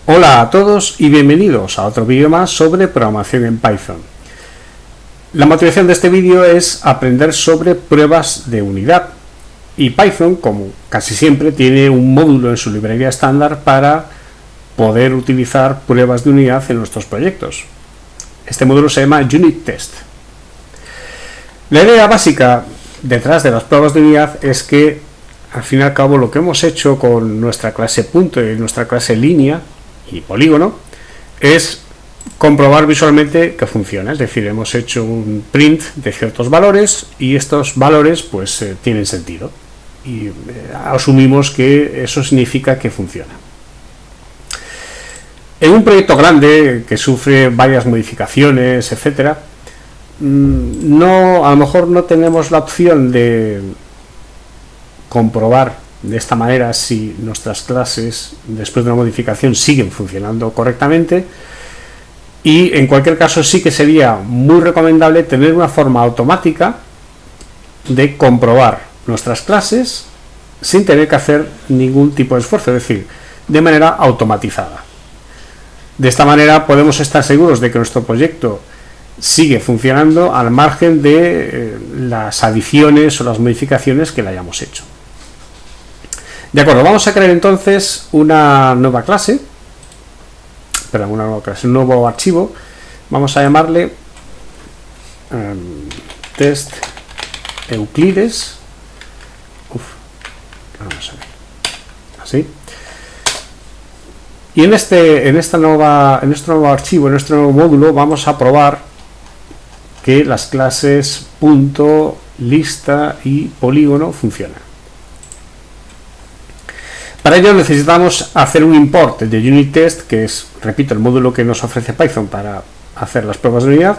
Hola a todos y bienvenidos a otro vídeo más sobre programación en Python. La motivación de este vídeo es aprender sobre pruebas de unidad, y Python, como casi siempre, tiene un módulo en su librería estándar para poder utilizar pruebas de unidad en nuestros proyectos. Este módulo se llama Unit Test. La idea básica detrás de las pruebas de unidad es que, al fin y al cabo, lo que hemos hecho con nuestra clase punto y nuestra clase línea y polígono es comprobar visualmente que funciona. Es decir, hemos hecho un print de ciertos valores y estos valores pues tienen sentido y asumimos que eso significa que funciona. En un proyecto grande que sufre varias modificaciones, etcétera, a lo mejor no tenemos la opción de comprobar de esta manera si nuestras clases después de una modificación siguen funcionando correctamente, y en cualquier caso sí que sería muy recomendable tener una forma automática de comprobar nuestras clases sin tener que hacer ningún tipo de esfuerzo, es decir, de manera automatizada. De esta manera podemos estar seguros de que nuestro proyecto sigue funcionando al margen de las adiciones o las modificaciones que le hayamos hecho. De acuerdo, vamos a crear entonces una nueva clase, un nuevo archivo. Vamos a llamarle test Euclides. Vamos a ver, así. Y en este nuevo archivo, en este nuevo módulo, vamos a probar que las clases punto, lista y polígono funcionan. Para ello necesitamos hacer un import de Unit Test, que es, repito, el módulo que nos ofrece Python para hacer las pruebas de unidad.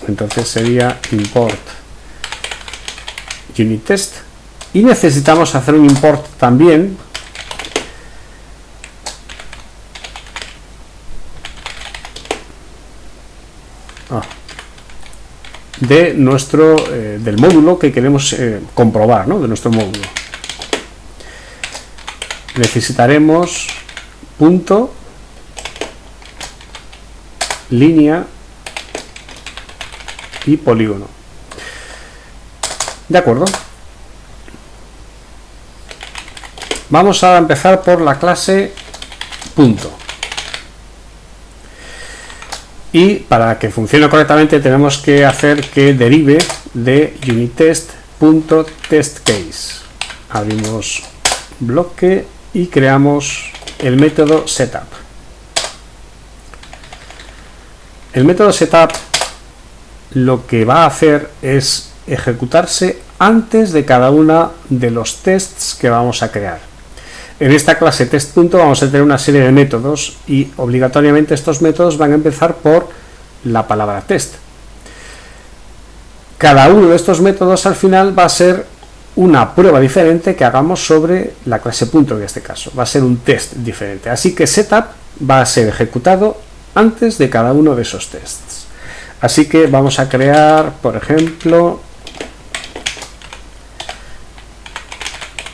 Entonces sería import Unit Test, y necesitamos hacer un import también de del módulo que queremos comprobar, ¿no? De nuestro módulo. Necesitaremos punto, línea y polígono. De acuerdo. Vamos a empezar por la clase punto. Y para que funcione correctamente tenemos que hacer que derive de unittest.testCase. Abrimos bloque y creamos el método setup. El método setup lo que va a hacer es ejecutarse antes de cada uno de los tests que vamos a crear. En esta clase test punto vamos a tener una serie de métodos y obligatoriamente estos métodos van a empezar por la palabra test. Cada uno de estos métodos al final va a ser una prueba diferente que hagamos sobre la clase punto. En este caso va a ser un test diferente, así que setup va a ser ejecutado antes de cada uno de esos tests. Así que vamos a crear, por ejemplo,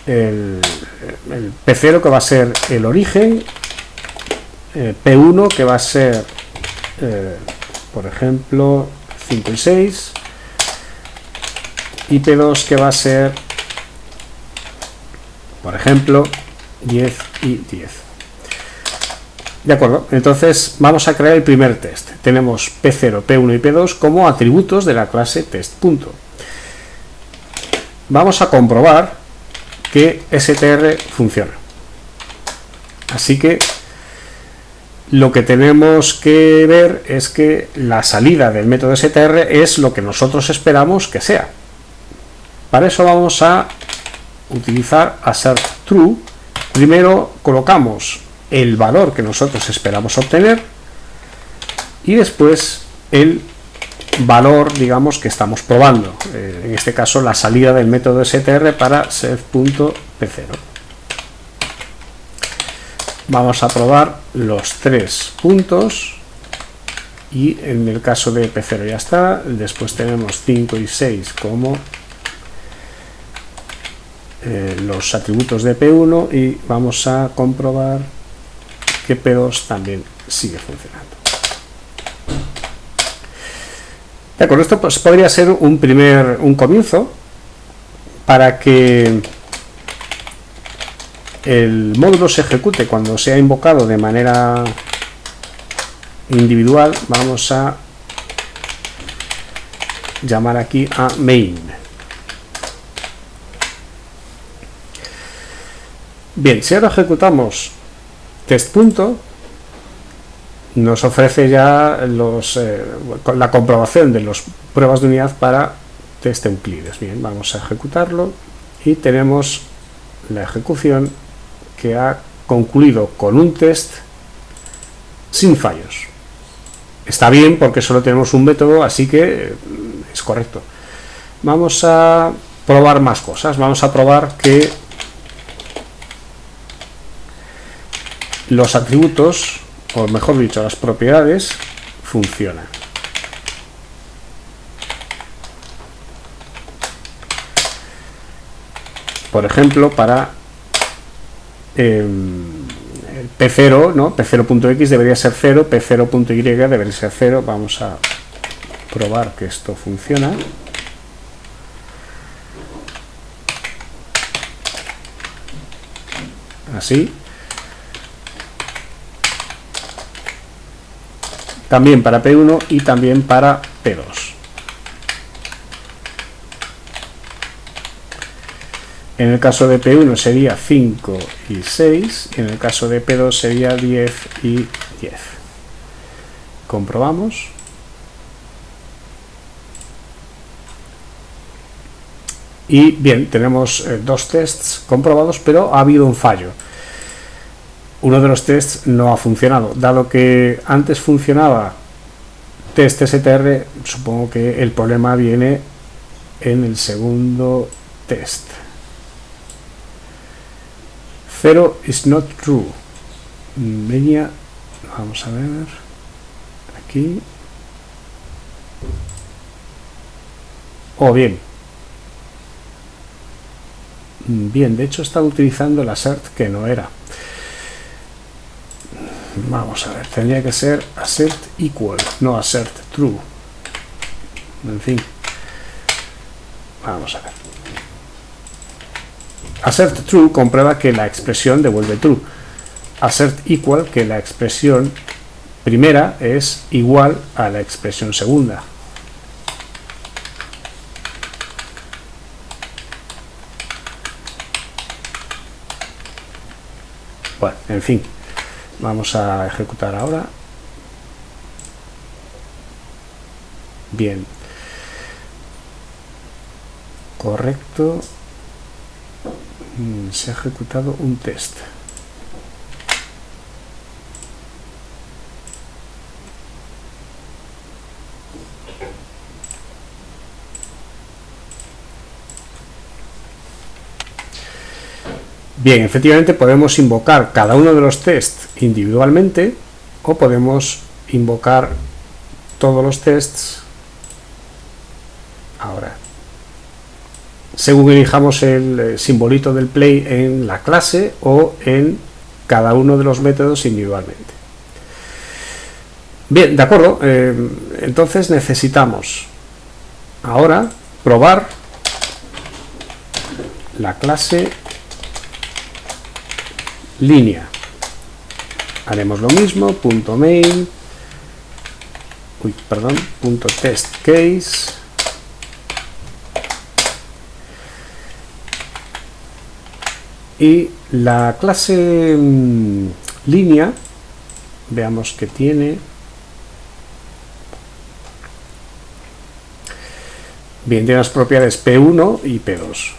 el P0, que va a ser el origen, P1, que va a ser por ejemplo 5 y 6, y P2, que va a ser por ejemplo 10 y 10. De acuerdo, entonces vamos a crear el primer test. Tenemos P0, P1 y P2 como atributos de la clase test punto. Vamos a comprobar que str funciona. Así que lo que tenemos que ver es que la salida del método str es lo que nosotros esperamos que sea. Para eso vamos a utilizar assertTrue. Primero colocamos el valor que nosotros esperamos obtener y después el valor, digamos, que estamos probando, en este caso la salida del método str para set.p0. Vamos a probar los tres puntos y en el caso de P0 ya está. Después tenemos 5 y 6 como los atributos de P1 y vamos a comprobar que P2 también sigue funcionando. De acuerdo, esto pues podría ser un comienzo para que el módulo se ejecute cuando sea invocado de manera individual. Vamos a llamar aquí a main. Bien, si ahora ejecutamos test. Nos ofrece ya la comprobación de las pruebas de unidad para test Euclides. Bien, vamos a ejecutarlo y tenemos la ejecución que ha concluido con un test sin fallos. Está bien porque solo tenemos un método, así que es correcto. Vamos a probar más cosas. Vamos a probar que los atributos, o mejor dicho, las propiedades, funcionan. Por ejemplo, para P0, ¿no? P0.x debería ser 0, P0.y debería ser 0. Vamos a probar que esto funciona. Así. También para P1 y también para P2. En el caso de P1 sería 5 y 6, y en el caso de P2 sería 10 y 10. Comprobamos. Y bien, tenemos dos tests comprobados, pero ha habido un fallo. Uno de los tests no ha funcionado. Dado que antes funcionaba test str, supongo que el problema viene en el segundo test. 0 is not true. Venía, vamos a ver aquí. Oh, bien. Bien, de hecho estaba utilizando el assert que no era. Vamos a ver, tendría que ser assert equal, no assert true. En fin, vamos a ver. Assert true comprueba que la expresión devuelve true. Assert equal, que la expresión primera es igual a la expresión segunda. Bueno, en fin. Vamos a ejecutar ahora. Bien. Correcto. Se ha ejecutado un test. Bien, efectivamente podemos invocar cada uno de los tests individualmente o podemos invocar todos los tests ahora, según elijamos el simbolito del play en la clase o en cada uno de los métodos individualmente. Bien, de acuerdo, entonces necesitamos ahora probar la clase línea. Haremos lo mismo, .main, .test case, y la clase línea, veamos que tiene. Bien, tiene las propiedades P1 y P2.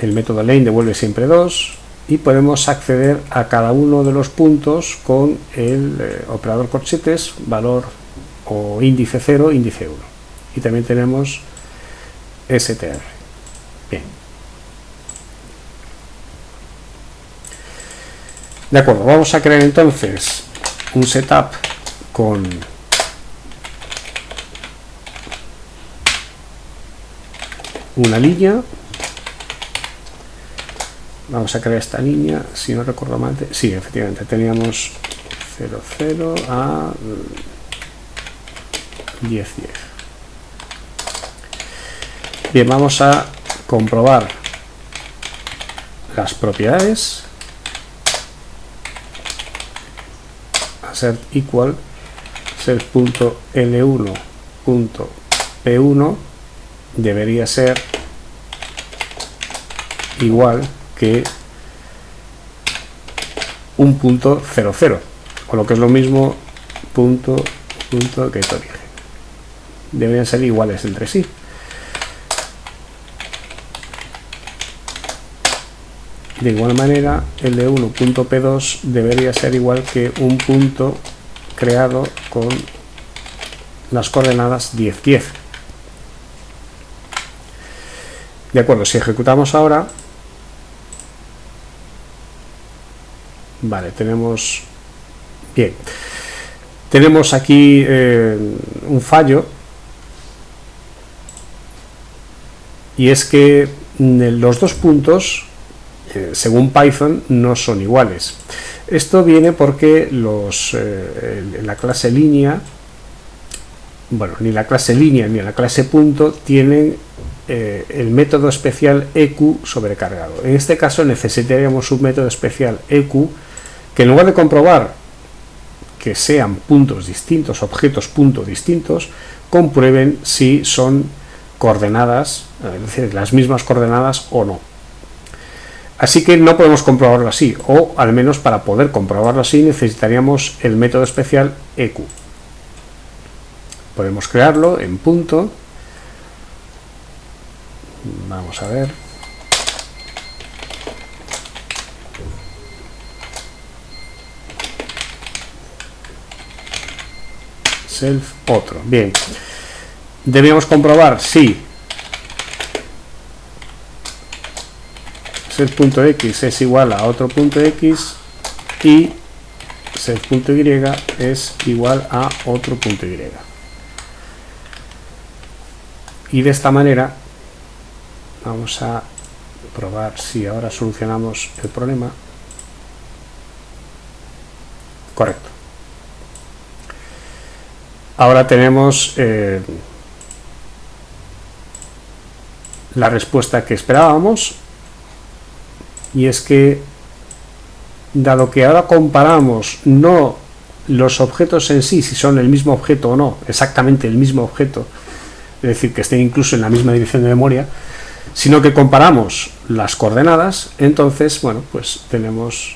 El método len devuelve siempre 2 y podemos acceder a cada uno de los puntos con el operador corchetes, valor o índice 0, índice 1. Y también tenemos str. Bien. De acuerdo, vamos a crear entonces un setup con una línea. Vamos a crear esta línea, si no recuerdo mal. Sí, efectivamente, teníamos 0, 0 a 10, 10. Bien, vamos a comprobar las propiedades. Assert equal self.l1.p1 debería ser igual que un punto 0, 0, o lo que es lo mismo punto get origen. Deberían ser iguales entre sí. De igual manera, el de 1.p2 debería ser igual que un punto creado con las coordenadas 10, 10. De acuerdo, si ejecutamos ahora, vale, tenemos bien, tenemos aquí un fallo, y es que los dos puntos según Python no son iguales. Esto viene porque la clase línea, bueno, ni la clase línea ni la clase punto tienen el método especial EQ sobrecargado. En este caso necesitaríamos un método especial EQ que en lugar de comprobar que sean puntos distintos, objetos punto distintos, comprueben si son coordenadas, es decir, las mismas coordenadas o no. Así que no podemos comprobarlo así, o al menos para poder comprobarlo así necesitaríamos el método especial EQ. Podemos crearlo en punto. Vamos a ver. Self otro. Bien. Debemos comprobar si self.x es igual a otro punto x y self.y es igual a otro punto y. Y de esta manera vamos a probar si ahora solucionamos el problema. Correcto. Ahora tenemos la respuesta que esperábamos, y es que, dado que ahora comparamos no los objetos en sí, si son el mismo objeto o no, exactamente el mismo objeto, es decir, que estén incluso en la misma dirección de memoria, sino que comparamos las coordenadas, entonces, bueno, pues tenemos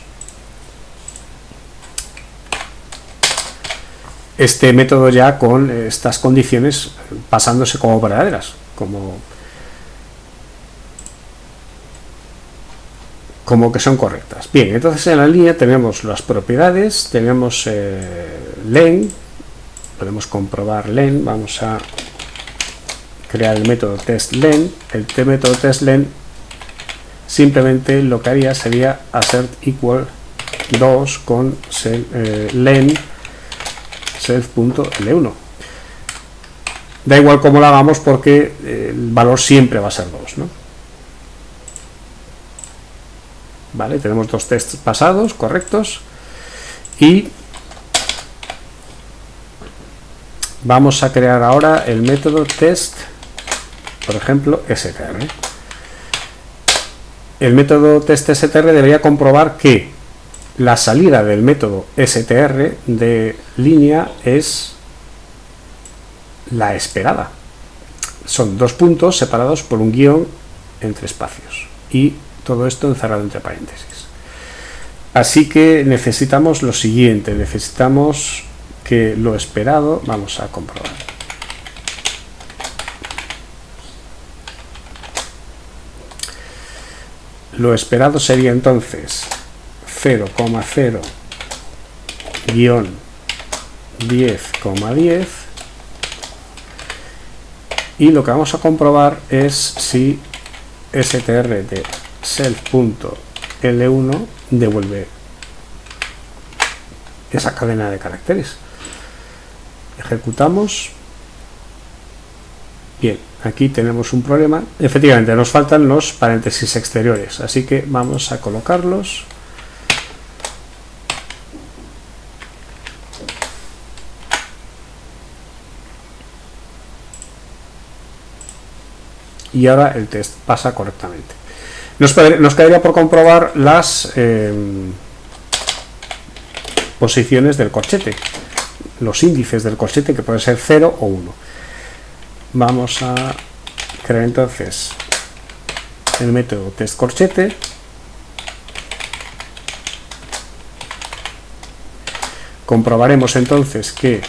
este método ya con estas condiciones pasándose como verdaderas, como que son correctas. Bien, entonces en la línea tenemos las propiedades, tenemos len, podemos comprobar len, vamos a crear el método testLen. El método testLen simplemente lo que haría sería assert equal 2 con len self.l1. Da igual cómo lo hagamos porque el valor siempre va a ser 2, ¿no? Vale, tenemos dos tests pasados, correctos, y vamos a crear ahora el método test, por ejemplo, str. El método test str debería comprobar que la salida del método str de línea es la esperada. Son dos puntos separados por un guión entre espacios y todo esto encerrado entre paréntesis. Así que necesitamos lo siguiente, necesitamos que lo esperado, vamos a comprobar. Lo esperado sería entonces 0,0 guión 10,10 y lo que vamos a comprobar es si str de self.l1 devuelve esa cadena de caracteres. Ejecutamos. Bien, aquí tenemos un problema. Efectivamente, nos faltan los paréntesis exteriores, así que vamos a colocarlos. Y ahora el test pasa correctamente. Nos quedaría por comprobar las posiciones del corchete, los índices del corchete, que puede ser 0 o 1. Vamos a crear entonces el método test corchete. Comprobaremos entonces que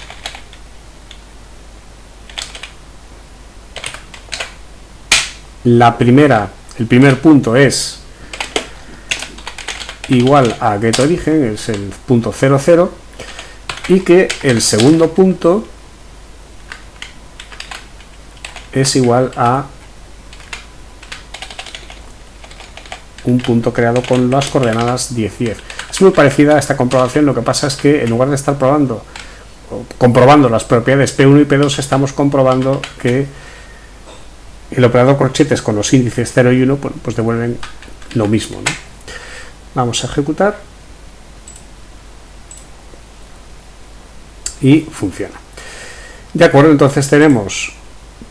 el primer punto es igual a getOrigen, es el punto 00, y que el segundo punto es igual a un punto creado con las coordenadas 10, 10. Es muy parecida a esta comprobación, lo que pasa es que en lugar de estar comprobando las propiedades P1 y P2, estamos comprobando que el operador corchetes con los índices 0 y 1 pues devuelven lo mismo, ¿no? Vamos a ejecutar y funciona. De acuerdo, entonces tenemos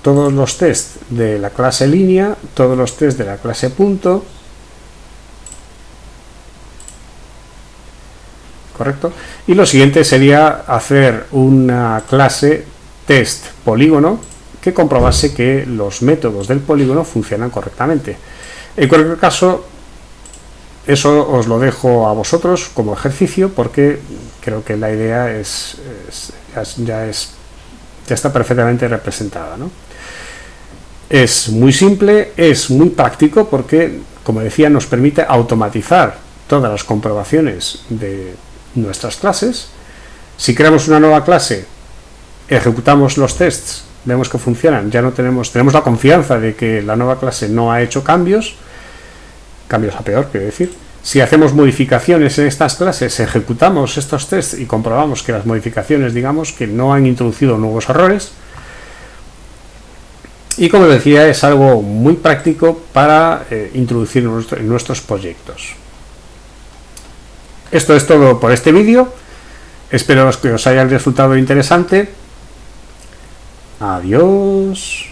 todos los tests de la clase línea, todos los tests de la clase punto, correcto, y lo siguiente sería hacer una clase test polígono que comprobase que los métodos del polígono funcionan correctamente. En cualquier caso, eso os lo dejo a vosotros como ejercicio, porque creo que la idea ya está perfectamente representada, ¿no? Es muy simple, es muy práctico, porque, como decía, nos permite automatizar todas las comprobaciones de nuestras clases. Si creamos una nueva clase, ejecutamos los tests, vemos que funcionan, ya no tenemos la confianza de que la nueva clase no ha hecho cambios a peor, quiero decir. Si hacemos modificaciones en estas clases, ejecutamos estos tests y comprobamos que las modificaciones, digamos, que no han introducido nuevos errores. Y como decía, es algo muy práctico para introducir en nuestros proyectos. Esto es todo por este vídeo. Espero que os haya resultado interesante. Adiós.